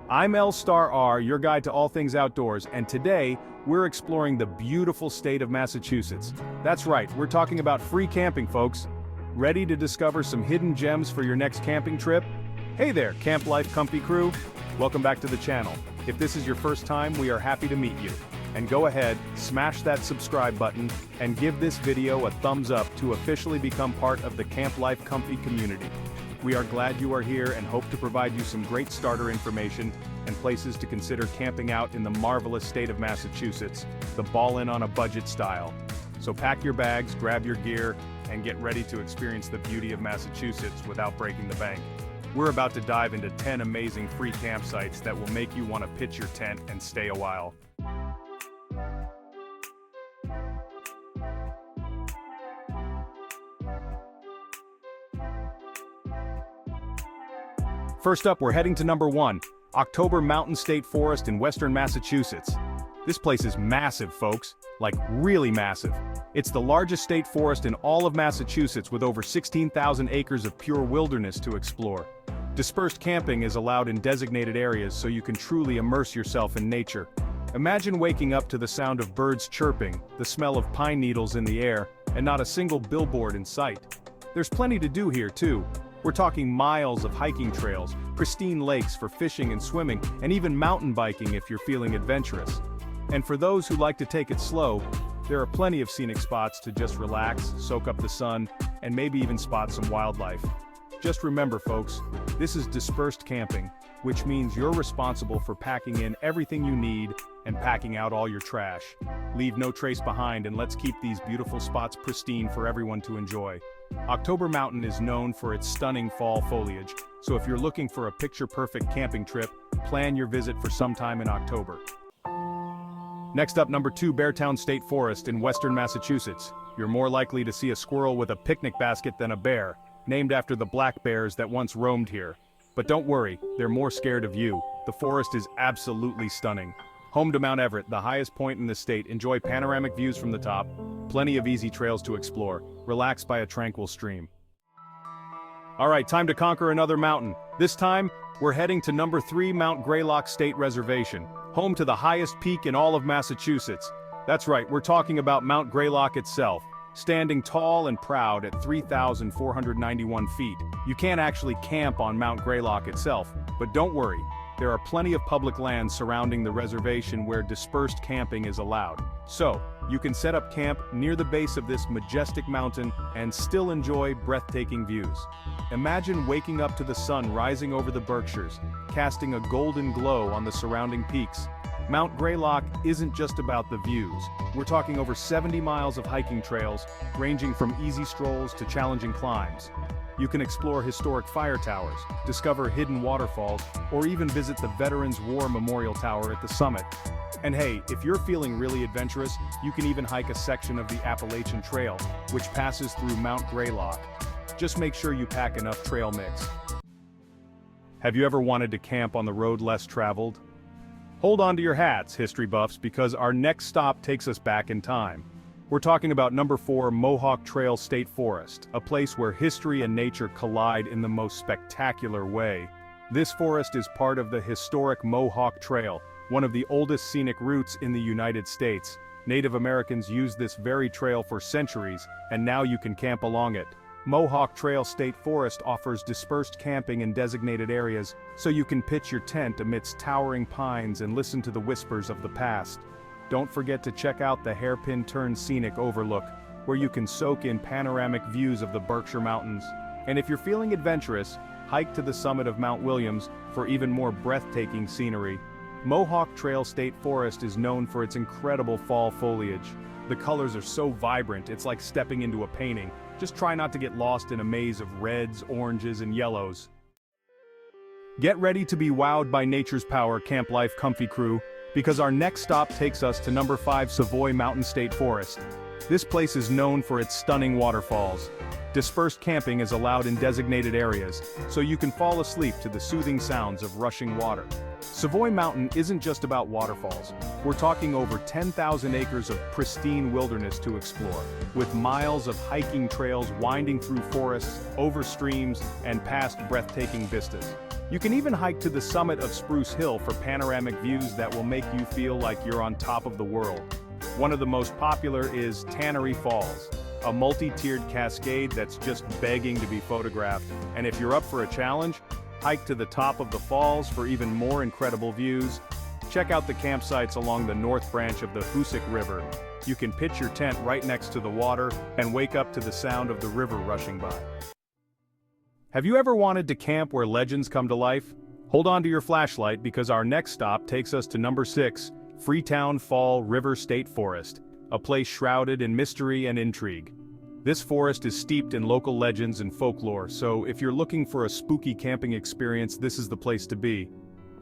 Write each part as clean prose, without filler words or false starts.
I'm L R, your guide to all things outdoors, and today, we're exploring the beautiful state of Massachusetts. That's right, we're talking about free camping, folks. Ready to discover some hidden gems for your next camping trip? Hey there, Camp Life Comfy crew. Welcome back to the channel. If this is your first time, we are happy to meet you. And go ahead, smash that subscribe button, and give this video a thumbs up to officially become part of the Camp Life Comfy community. We are glad you are here and hope to provide you some great starter information and places to consider camping out in the marvelous state of Massachusetts, the ball-in-on-a-budget style. So pack your bags, grab your gear, and get ready to experience the beauty of Massachusetts without breaking the bank. We're about to dive into 10 amazing free campsites that will make you want to pitch your tent and stay a while. First up, we're heading to number 1, October Mountain State Forest in western Massachusetts. This place is massive, folks, like really massive. It's the largest state forest in all of Massachusetts with over 16,000 acres of pure wilderness to explore. Dispersed camping is allowed in designated areas so you can truly immerse yourself in nature. Imagine waking up to the sound of birds chirping, the smell of pine needles in the air, and not a single billboard in sight. There's plenty to do here, too. We're talking miles of hiking trails, pristine lakes for fishing and swimming, and even mountain biking if you're feeling adventurous. And for those who like to take it slow, there are plenty of scenic spots to just relax, soak up the sun, and maybe even spot some wildlife. Just remember, folks, this is dispersed camping, which means you're responsible for packing in everything you need and packing out all your trash. Leave no trace behind, and let's keep these beautiful spots pristine for everyone to enjoy. October Mountain is known for its stunning fall foliage, so if you're looking for a picture-perfect camping trip, plan your visit for sometime in October. Next up, number 2, Beartown State Forest in western Massachusetts. You're more likely to see a squirrel with a picnic basket than a bear, named after the black bears that once roamed here. But don't worry, they're more scared of you. The forest is absolutely stunning. Home to Mount Everett, the highest point in the state, enjoy panoramic views from the top, plenty of easy trails to explore, relax by a tranquil stream. Alright, time to conquer another mountain. This time, we're heading to number 3, Mount Greylock State Reservation, home to the highest peak in all of Massachusetts. That's right, we're talking about Mount Greylock itself, standing tall and proud at 3,491 feet. You can't actually camp on Mount Greylock itself, but don't worry. There are plenty of public lands surrounding the reservation where dispersed camping is allowed. So, you can set up camp near the base of this majestic mountain and still enjoy breathtaking views. Imagine waking up to the sun rising over the Berkshires, casting a golden glow on the surrounding peaks. Mount Greylock isn't just about the views. We're talking over 70 miles of hiking trails, ranging from easy strolls to challenging climbs. You can explore historic fire towers, discover hidden waterfalls, or even visit the Veterans War Memorial Tower at the summit. And hey, if you're feeling really adventurous, you can even hike a section of the Appalachian Trail, which passes through Mount Greylock. Just make sure you pack enough trail mix. Have you ever wanted to camp on the road less traveled? Hold on to your hats, history buffs, because our next stop takes us back in time. We're talking about number 4, Mohawk Trail State Forest, a place where history and nature collide in the most spectacular way. This forest is part of the historic Mohawk Trail, one of the oldest scenic routes in the United States. Native Americans used this very trail for centuries, and now you can camp along it. Mohawk Trail State Forest offers dispersed camping in designated areas, so you can pitch your tent amidst towering pines and listen to the whispers of the past. Don't forget to check out the hairpin-turn scenic overlook, where you can soak in panoramic views of the Berkshire Mountains. And if you're feeling adventurous, hike to the summit of Mount Williams for even more breathtaking scenery. Mohawk Trail State Forest is known for its incredible fall foliage. The colors are so vibrant, it's like stepping into a painting. Just try not to get lost in a maze of reds, oranges, and yellows. Get ready to be wowed by nature's power, Camp Life Comfy crew, because our next stop takes us to number 5, Savoy Mountain State Forest. This place is known for its stunning waterfalls. Dispersed camping is allowed in designated areas, so you can fall asleep to the soothing sounds of rushing water. Savoy Mountain isn't just about waterfalls. We're talking over 10,000 acres of pristine wilderness to explore, with miles of hiking trails winding through forests, over streams, and past breathtaking vistas. You can even hike to the summit of Spruce Hill for panoramic views that will make you feel like you're on top of the world. One of the most popular is Tannery Falls, a multi-tiered cascade that's just begging to be photographed. And if you're up for a challenge, hike to the top of the falls for even more incredible views. Check out the campsites along the north branch of the Hoosick River. You can pitch your tent right next to the water and wake up to the sound of the river rushing by. Have you ever wanted to camp where legends come to life? Hold on to your flashlight because our next stop takes us to number 6, Freetown-Fall River State Forest, a place shrouded in mystery and intrigue. This forest is steeped in local legends and folklore, so if you're looking for a spooky camping experience, this is the place to be.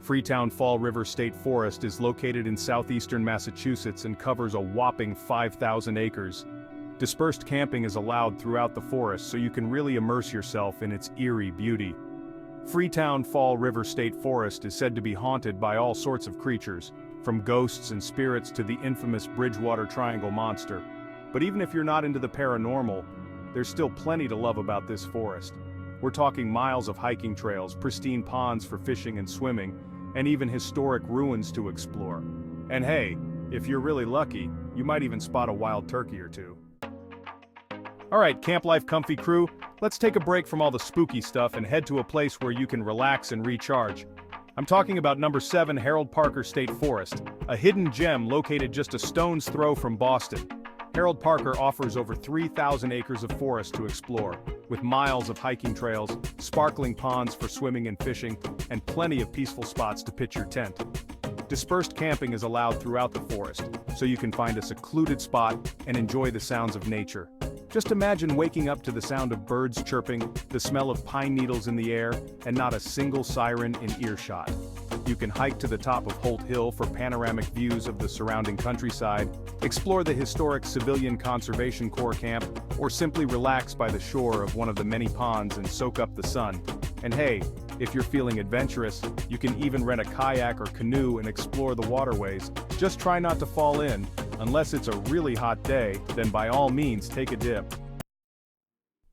Freetown-Fall River State Forest is located in southeastern Massachusetts and covers a whopping 5,000 acres. Dispersed camping is allowed throughout the forest so you can really immerse yourself in its eerie beauty. Freetown-Fall River State Forest is said to be haunted by all sorts of creatures, from ghosts and spirits to the infamous Bridgewater Triangle monster. But even if you're not into the paranormal, there's still plenty to love about this forest. We're talking miles of hiking trails, pristine ponds for fishing and swimming, and even historic ruins to explore. And hey, if you're really lucky, you might even spot a wild turkey or two. Alright, Camp Life Comfy crew, let's take a break from all the spooky stuff and head to a place where you can relax and recharge. I'm talking about number 7 Harold Parker State Forest, a hidden gem located just a stone's throw from Boston. Harold Parker offers over 3,000 acres of forest to explore, with miles of hiking trails, sparkling ponds for swimming and fishing, and plenty of peaceful spots to pitch your tent. Dispersed camping is allowed throughout the forest, so you can find a secluded spot and enjoy the sounds of nature. Just imagine waking up to the sound of birds chirping, the smell of pine needles in the air, and not a single siren in earshot. You can hike to the top of Holt Hill for panoramic views of the surrounding countryside, explore the historic Civilian Conservation Corps camp, or simply relax by the shore of one of the many ponds and soak up the sun. And hey, if you're feeling adventurous, you can even rent a kayak or canoe and explore the waterways. Just try not to fall in. Unless it's a really hot day, then by all means take a dip.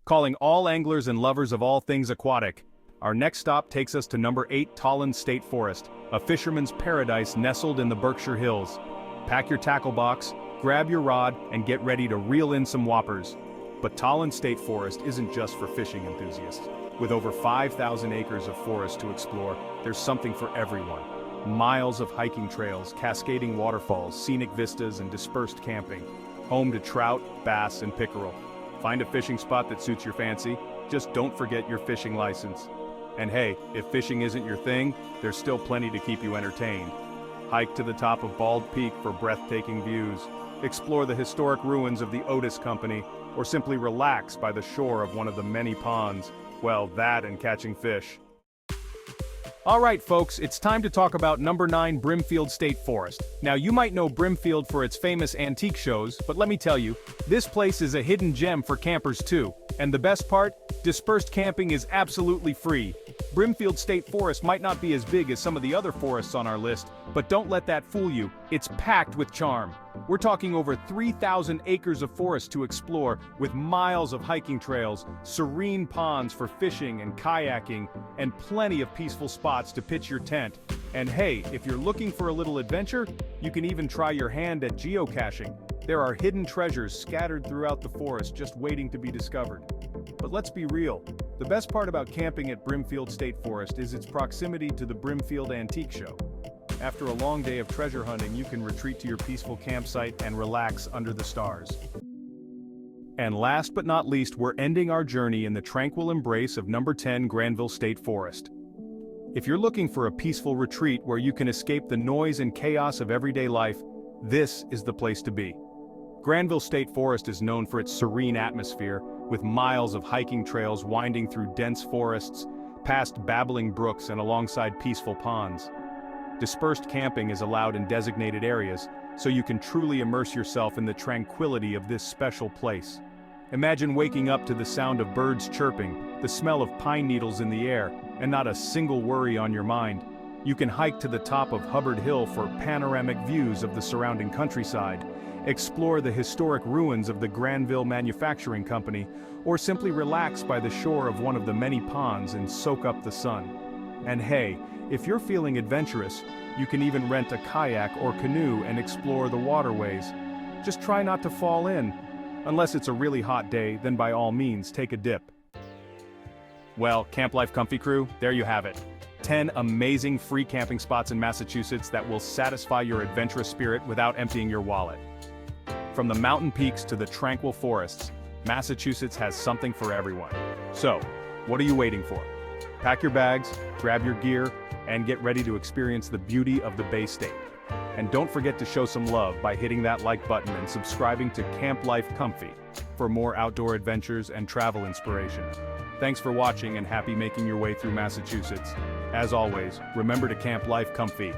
Calling all anglers and lovers of all things aquatic, our next stop takes us to number 8 Tolland State Forest, a fisherman's paradise nestled in the Berkshire Hills. Pack your tackle box, grab your rod, and get ready to reel in some whoppers. But Tolland State Forest isn't just for fishing enthusiasts. With over 5,000 acres of forest to explore, there's something for everyone. Miles of hiking trails, cascading waterfalls, scenic vistas, and dispersed camping. Home to trout, bass, and pickerel. Find a fishing spot that suits your fancy. Just don't forget your fishing license. And hey, if fishing isn't your thing, there's still plenty to keep you entertained. Hike to the top of Bald Peak for breathtaking views. Explore the historic ruins of the Otis Company, or simply relax by the shore of one of the many ponds. Well, that and catching fish. Alright folks, it's time to talk about number 9 Brimfield State Forest. Now you might know Brimfield for its famous antique shows, but let me tell you, this place is a hidden gem for campers too. And the best part? Dispersed camping is absolutely free. Brimfield State Forest might not be as big as some of the other forests on our list, but don't let that fool you, it's packed with charm. We're talking over 3,000 acres of forest to explore, with miles of hiking trails, serene ponds for fishing and kayaking, and plenty of peaceful spots to pitch your tent. And hey, if you're looking for a little adventure, you can even try your hand at geocaching. There are hidden treasures scattered throughout the forest just waiting to be discovered. But let's be real, the best part about camping at Brimfield State Forest is its proximity to the Brimfield Antique Show. After a long day of treasure hunting, you can retreat to your peaceful campsite and relax under the stars. And last but not least, we're ending our journey in the tranquil embrace of number 10 Granville State Forest. If you're looking for a peaceful retreat where you can escape the noise and chaos of everyday life, this is the place to be. Granville State Forest is known for its serene atmosphere, with miles of hiking trails winding through dense forests, past babbling brooks and alongside peaceful ponds. Dispersed camping is allowed in designated areas, so you can truly immerse yourself in the tranquility of this special place. Imagine waking up to the sound of birds chirping, the smell of pine needles in the air, and not a single worry on your mind. You can hike to the top of Hubbard Hill for panoramic views of the surrounding countryside, explore the historic ruins of the Granville Manufacturing Company, or simply relax by the shore of one of the many ponds and soak up the sun. And hey, if you're feeling adventurous, you can even rent a kayak or canoe and explore the waterways. Just try not to fall in. Unless it's a really hot day, then by all means take a dip. Well, Camp Life Comfy crew, there you have it. 10 amazing free camping spots in Massachusetts that will satisfy your adventurous spirit without emptying your wallet. From the mountain peaks to the tranquil forests, Massachusetts has something for everyone. So, what are you waiting for? Pack your bags, grab your gear, and get ready to experience the beauty of the Bay State. And don't forget to show some love by hitting that like button and subscribing to Camp Life Comfy for more outdoor adventures and travel inspiration. Thanks for watching and happy making your way through Massachusetts. As always, remember to Camp Life Comfy.